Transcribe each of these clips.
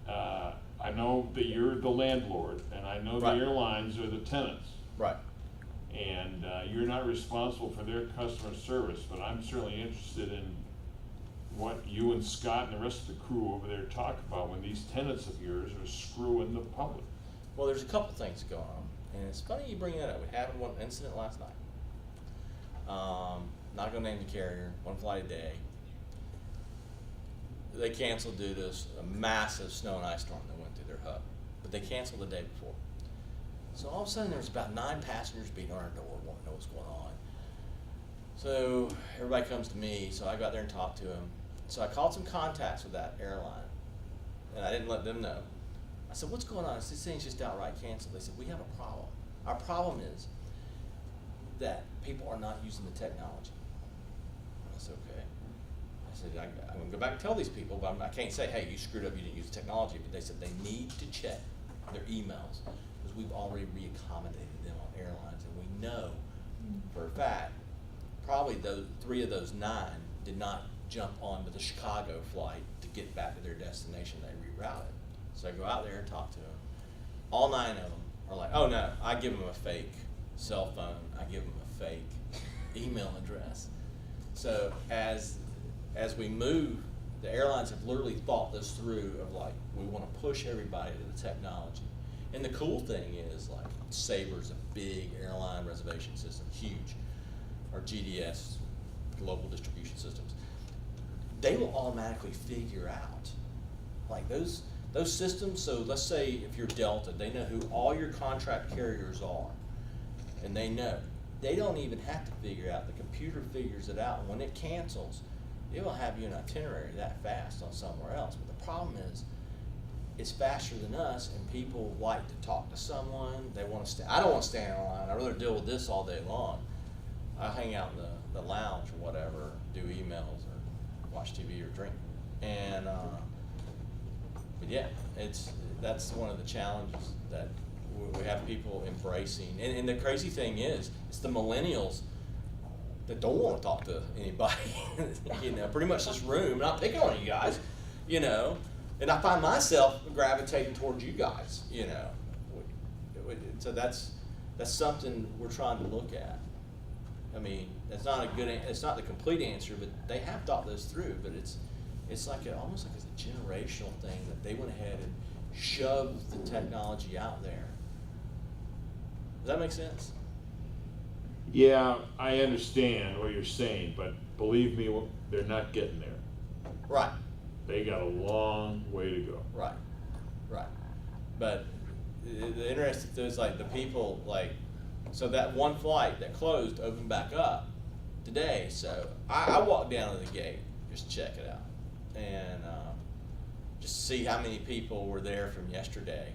I know that you're the landlord, and I know the Right. airlines are the tenants. Right. And you're not responsible for their customer service, but I'm certainly interested in what you and Scott and the rest of the crew over there talk about when these tenants of yours are screwing the public. Well, there's a couple things going on, and it's funny you bring that up. We had one incident last night. Not gonna name the carrier, one flight a day. They canceled due to a massive snow and ice storm that went through their hub, but they canceled the day before. So all of a sudden there was about 9 passengers beating on our door, wanting to know what's going on. So everybody comes to me, so I got there and talked to them. So I called some contacts with that airline, and I didn't let them know. I said, what's going on? I said, this thing's just outright canceled. They said, we have a problem. Our problem is that people are not using the technology. I said, okay. I said, I'm going to go back and tell these people, but I can't say, hey, you screwed up, you didn't use the technology. But they said they need to check their emails because we've already reaccommodated them on airlines. And we know for a fact, probably 3 of those 9 did not jump onto the Chicago flight to get back to their destination. They rerouted. So I go out there and talk to them. All 9 of them are like, oh no, I give them a fake cell phone. I give them a fake email address. So as we move, the airlines have literally thought this through of like, we want to push everybody to the technology. And the cool thing is like Saber's a big airline reservation system, huge. Or GDS, Global Distribution Systems. They will automatically figure out like those systems. So let's say if you're Delta, they know who all your contract carriers are. And they know. They don't even have to figure out. The computer figures it out. And when it cancels, it will have you an itinerary that fast on somewhere else. But the problem is, it's faster than us, and people like to talk to someone. They want to stay. I don't want to stand in line. I'd rather deal with this all day long. I hang out in the lounge or whatever, do emails or watch TV or drink. And but yeah, that's one of the challenges that we have people embracing. And the crazy thing is, it's the millennials that don't want to talk to anybody. You know, pretty much this room, not picking on you guys, you know. And I find myself gravitating towards you guys, you know. So that's something we're trying to look at. I mean, it's not the complete answer, but they have thought this through. But it's like almost like it's a generational thing that they went ahead and shoved the technology out there. Does that make sense? Yeah, I understand what you're saying, but believe me, they're not getting there. Right. They got a long way to go. Right. But the interesting thing is like the people like, so that one flight that closed opened back up today. So I walked down to the gate just to check it out and just to see how many people were there from yesterday.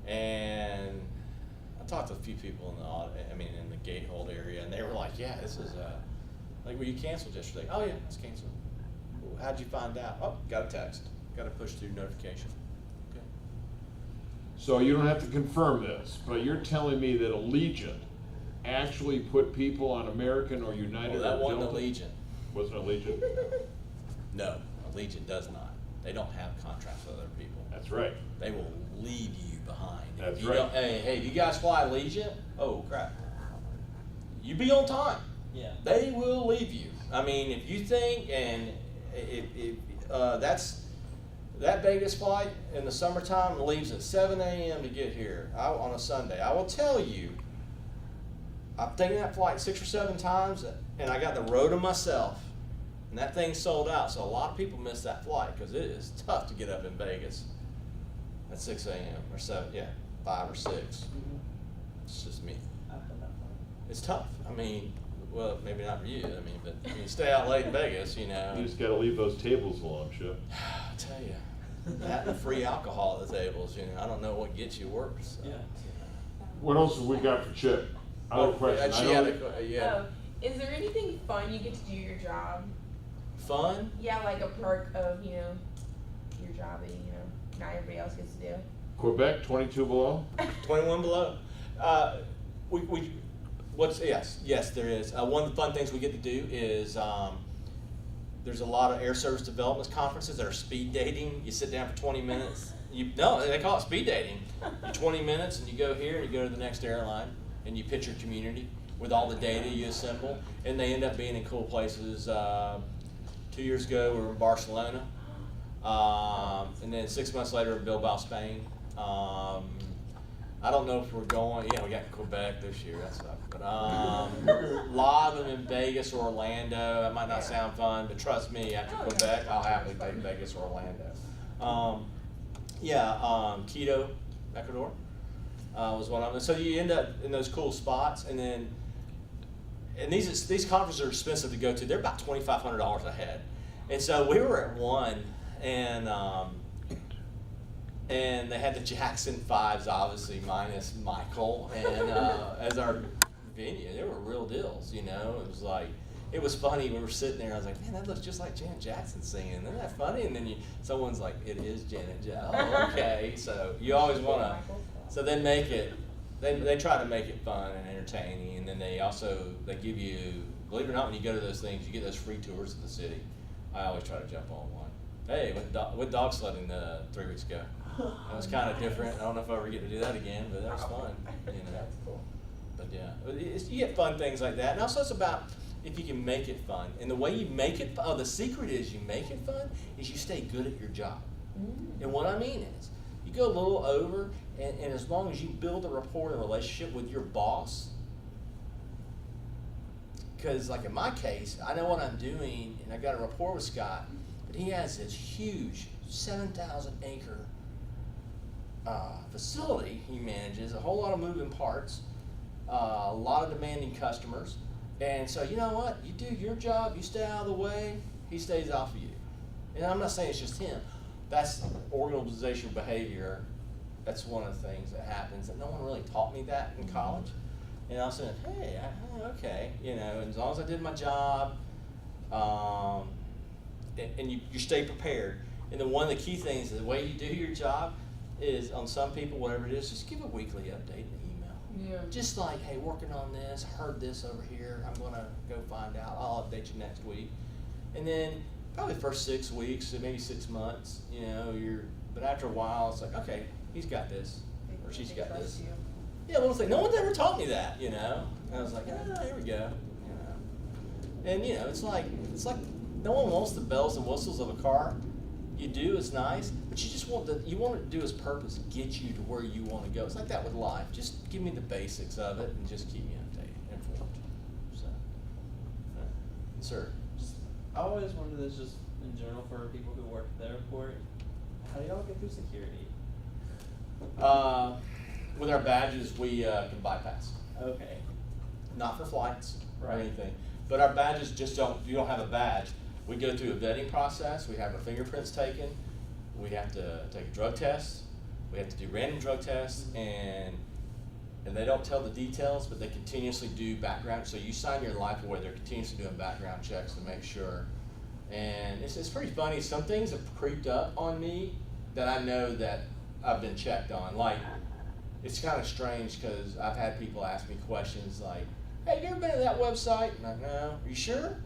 And I talked to a few people in the gate hold area, and they were like, "Yeah, this is like, were you canceled yesterday?" "Oh yeah, it's canceled." "Well, how'd you find out?" "Oh, got a text. Got to push through notification." Okay. So you don't have to confirm this, but you're telling me that Allegiant actually put people on American or United Well, that or wasn't Delta? Allegiant. Wasn't Allegiant? No, Allegiant does not. They don't have contracts with other people. That's right. They will leave you behind. That's If you right. don't- Hey, you guys fly Allegiant? Oh crap! You be on time. Yeah. They will leave you. I mean, if you think, and that's that Vegas flight in the summertime leaves at 7 a.m. to get here on a Sunday. I will tell you, I've taken that flight 6 or 7 times, and I got the row to myself, and that thing sold out. So a lot of people miss that flight because it is tough to get up in Vegas at 6 a.m. or 7, 5 or 6. It's just me. I've done that one. It's tough. I mean, well, maybe not for you. I mean, but you stay out late in Vegas, you know. You just got to leave those tables alone, Chip. I tell you, that and the free alcohol at the tables, you know. I don't know what gets you worse. So. Yeah. What else have we got for Chip? Other question. She had a Is there anything fun you get to do your job? fun. Yeah, like a perk of, your job that, not everybody else gets to do. Quebec, 22 below? 21 below. Yes, there is. One of the fun things we get to do is there's a lot of air service development conferences that are speed dating. You sit down for 20 minutes No, they call it speed dating. You 20 minutes and you go here and you go to the next airline and you pitch your community with all the data you assemble, and they end up being in cool places. 2 years ago we were in Barcelona, and then 6 months later in Bilbao, Spain. I don't know if we're going. Yeah, we got Quebec this year. That sucked. But a lot of them in Vegas or Orlando. That might not sound fun, but trust me, after Quebec, I'll happily take Vegas or Orlando. Quito, Ecuador, was one of them. So you end up in those cool spots, and these conferences are expensive to go to. They're about $2,500 a head, and so we were at one, and they had the Jackson Fives, obviously minus Michael, and as our venue. They were real deals, you know. It was like, it was funny. We were sitting there. I was like, man, that looks just like Janet Jackson singing. Isn't that funny? And then someone's like, it is Janet Jackson. Oh, okay. So you always want to. So they make it. They try to make it fun and entertaining, and then they give you, believe it or not, when you go to those things, you get those free tours of the city. I always try to jump on one. Hey, went dog sledding 3 weeks ago. That was kind of different. I don't know if I ever get to do that again, but that was fun. You know. That's cool. But yeah, you get fun things like that, and also it's about if you can make it fun. And the way you make it, the secret is you make it fun is you stay good at your job. And what I mean is, you go a little over, and as long as you build a rapport and a relationship with your boss, because like in my case, I know what I'm doing, and I got a rapport with Scott, but he has this huge 7,000 acre facility he manages, a whole lot of moving parts, a lot of demanding customers, and so you know what? You do your job, you stay out of the way, he stays off of you. And I'm not saying it's just him. That's organizational behavior. That's one of the things that happens, and no one really taught me that in college. And I was saying, hey, okay, you know, and as long as I did my job, and you stay prepared. And then one of the key things, the way you do your job is, on some people, whatever it is, just give a weekly update in the email. Yeah. Just like, hey, working on this, heard this over here, I'm gonna go find out, I'll update you next week. And then probably the first 6 weeks, maybe 6 months, you know, but after a while, it's like, okay, he's got this, or she's got this. Yeah, well, it's like, no one's ever taught me that, you know. And I was like, oh, here we go, you know. And you know, it's like no one wants the bells and whistles of a car. You do, it's nice, but you just want you want it to do its purpose, get you to where you want to go. It's like that with life. Just give me the basics of it and just keep me updated, informed. So, sir. I always wonder this, just in general, for people who work at the airport. How do y'all get through security? With our badges, we can bypass. Okay. Not for flights or Right. anything, but our badges just don't. You don't have a badge. We go through a vetting process. We have our fingerprints taken. We have to take a drug test. We have to do random drug tests, and they don't tell the details, but they continuously do background. So you sign your life away. They're continuously doing background checks to make sure. And it's pretty funny. Some things have creeped up on me that I know that I've been checked on. Like, it's kind of strange because I've had people ask me questions like, hey, have you ever been to that website? I'm like, no. Are you sure?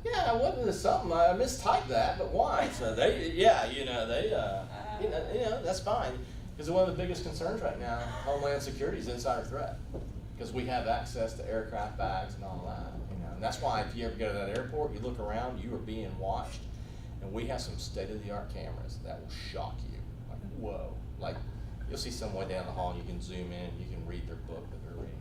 Yeah, I went into something. I mistyped that, but why? So that's fine. Because one of the biggest concerns right now, Homeland Security, is insider threat. Because we have access to aircraft bags and all that. You know, and that's why if you ever go to that airport, you look around, you are being watched. And we have some state-of-the-art cameras that will shock you. Like, whoa. Like, you'll see someone down the hall, and you can zoom in, you can read their book that they're reading.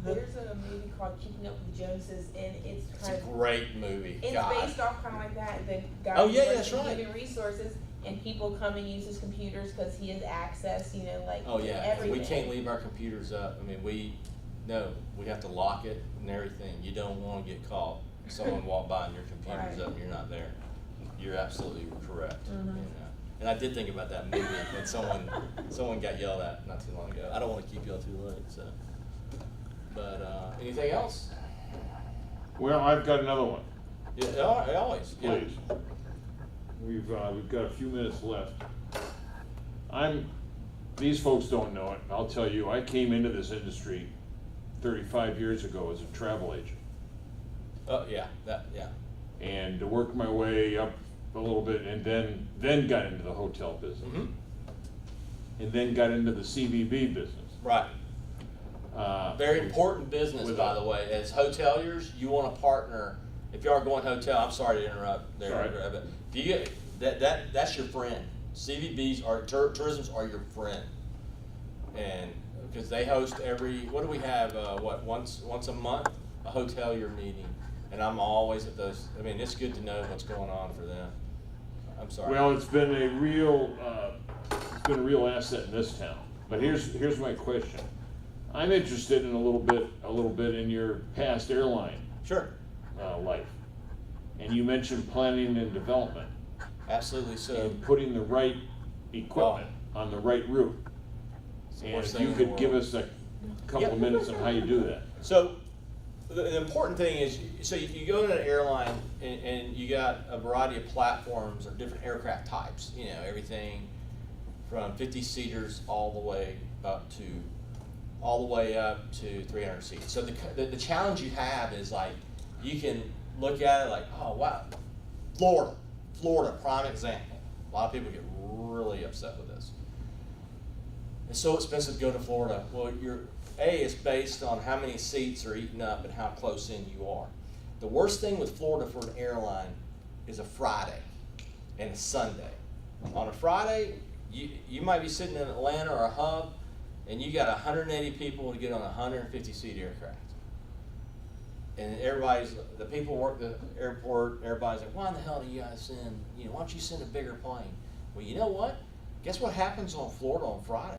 There's a movie called Keeping Up with the Joneses, and it's It's kind a of great movie. it's God. based off kind of like that. The guy Oh, who yeah, works that's in right. Human Resources, and people come and use his computers because he has access, you know, like Oh yeah, everything. we can't leave our computers up. I mean, we have to lock it and everything. You don't want to get caught. Someone walk by and your computer's Right. up and you're not there. You're absolutely correct. Mhm. You know? And I did think about that movie when someone got yelled at not too long ago. I don't want to keep y'all too late, so. But anything else? Well, I've got another one, Yeah, always. Yeah. please. We've got a few minutes left. These folks don't know it, I'll tell you, I came into this industry 35 years ago as a travel agent. Oh yeah, yeah. And to work my way up a little bit and then got into the hotel business. Mhm. And then got into the CVB business. Right. Uh, Very important business, with by a- the way. As hoteliers, you want to partner. If you are going hotel, I'm sorry to interrupt there, Sorry. but if you get that's your friend. CVBs are tourisms are your friend, and because they host what do we have? Once a month a hotelier meeting, and I'm always at those. I mean, it's good to know what's going on for them. I'm sorry. Well, it's been a real asset in this town. But here's my question. I'm interested in a little bit in your past airline Sure, life, and you mentioned planning and development absolutely. So and putting the right equipment on the right route. it's the And worst if thing you in the could give world. us a couple Yep. of minutes on how you do that. So the important thing is, so you go in an airline and you got a variety of platforms or different aircraft types. You know, everything from 50 seaters all the way up to 300 seats. So the challenge you have is like you can look at it like, oh wow, Florida, prime example. A lot of people get really upset with this. It's so expensive to go to Florida. Well, it's based on how many seats are eaten up and how close in you are. The worst thing with Florida for an airline is a Friday and a Sunday. On a Friday, you might be sitting in Atlanta or a hub, and you got 180 people to get on a 150-seat aircraft. And the people work the airport, everybody's like, why in the hell do you guys send, why don't you send a bigger plane? Well, you know what? Guess what happens on Florida on Friday?